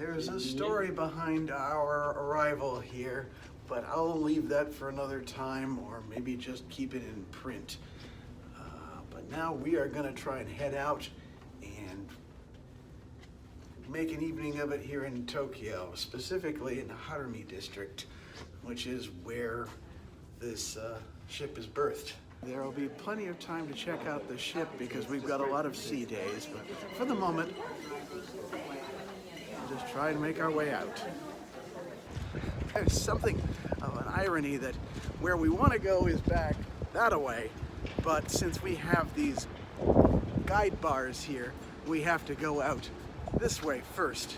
There's a story behind our arrival here, but I'll leave that for another time, or maybe just keep it in print. But now we are going to try and head out and make an evening of it here in Tokyo, specifically in the HARUMI district, which is where this ship is berthed. There will be plenty of time to check out the ship because we've got a lot of sea days, but for the moment, we'll just try and make our way out. There's something of an irony that where we want to go is back that-a-way, but since we have these guide bars here, we have to go out this way first.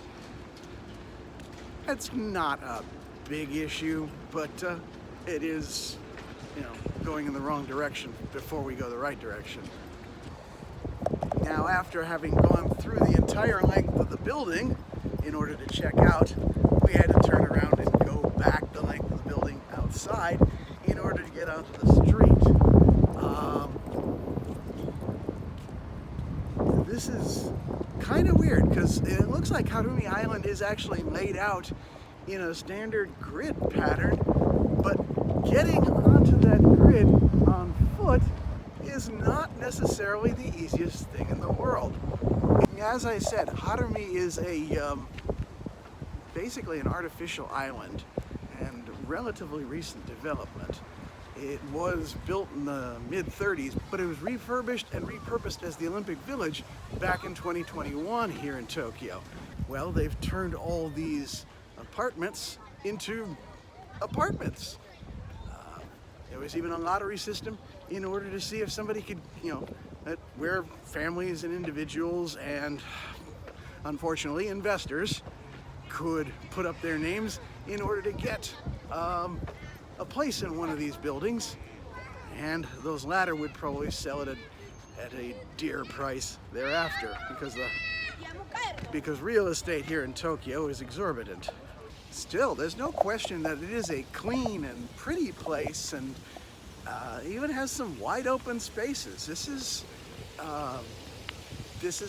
It's not a big issue, but it is, going in the wrong direction before we go the right direction. Now, after having gone through the entire length of the building in order to check out, we had to turn around and go back the length of the building outside in order to get onto the street. This is kind of weird because it looks like Harumi Island is actually laid out in a standard grid pattern, but getting onto that grid on foot is not necessarily the easiest thing in the world. As I said, Harumi is basically an artificial island and relatively recent development. It was built in the mid-30s, but it was refurbished and repurposed as the Olympic Village back in 2021 here in Tokyo. Well, they've turned all these apartments into apartments. There was even a lottery system in order to see if somebody could, where families and individuals and, unfortunately, investors could put up their names in order to get a place in one of these buildings, and those latter would probably sell it at a dear price thereafter because real estate here in Tokyo is exorbitant. Still, there's no question that it is a clean and pretty place, and even has some wide open spaces. This is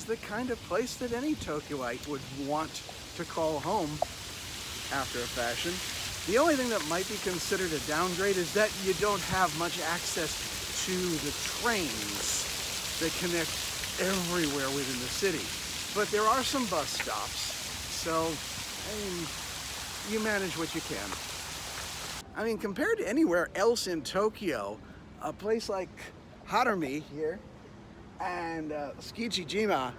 the kind of place that any Tokyoite would want to call home after a fashion. The only thing that might be considered a downgrade is that you don't have much access to the trains that connect everywhere within the city. But there are some bus stops, so you manage what you can. Compared to anywhere else in Tokyo, a place like Harumi here and Tsukijima,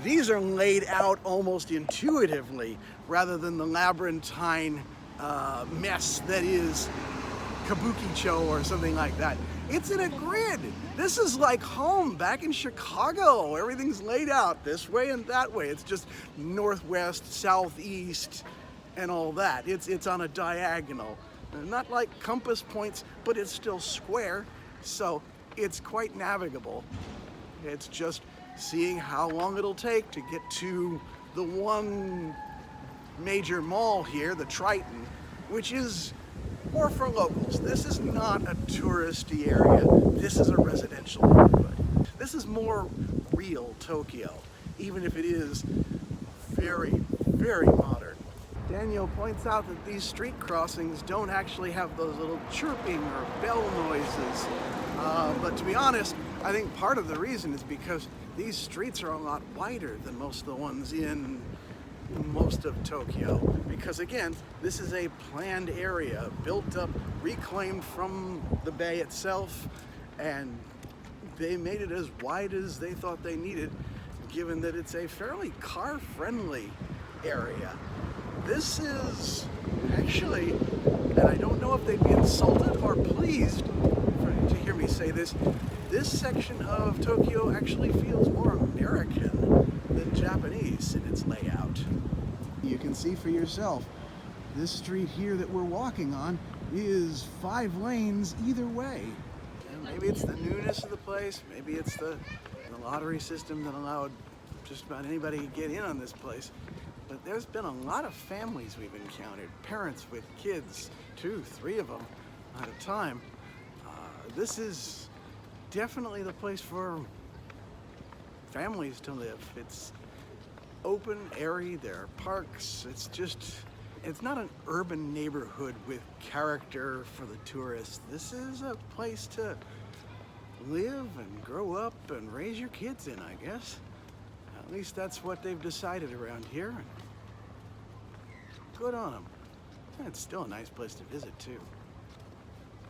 these are laid out almost intuitively rather than the labyrinthine mess that is Kabukicho or something like that. It's in a grid. This is like home back in Chicago. Everything's laid out this way and that way. It's just northwest, southeast, and all that. It's on a diagonal. Not like compass points, but it's still square, so it's quite navigable. It's just seeing how long it'll take to get to the one major mall here, the Triton, which is more for locals. This is not a touristy area. This is a residential neighborhood. This is more real Tokyo, even if it is very, very modern. Daniel points out that these street crossings don't actually have those little chirping or bell noises. But to be honest, I think part of the reason is because these streets are a lot wider than most of the ones in most of Tokyo. Because again, this is a planned area, built up, reclaimed from the bay itself, and they made it as wide as they thought they needed, given that it's a fairly car-friendly area. This is actually, and I don't know if they'd be insulted or pleased to hear me say this section of Tokyo actually feels more American than Japanese in its layout. You can see for yourself, this street here that we're walking on is 5 lanes either way. And maybe it's the newness of the place, maybe it's the lottery system that allowed just about anybody to get in on this place. But there's been a lot of families we've encountered, parents with kids, 2, 3 of them at a time. This is definitely the place for families to live. It's open, airy, there are parks. It's not an urban neighborhood with character for the tourists. This is a place to live and grow up and raise your kids in, I guess. At least that's what they've decided around here. Good on them. It's still a nice place to visit, too.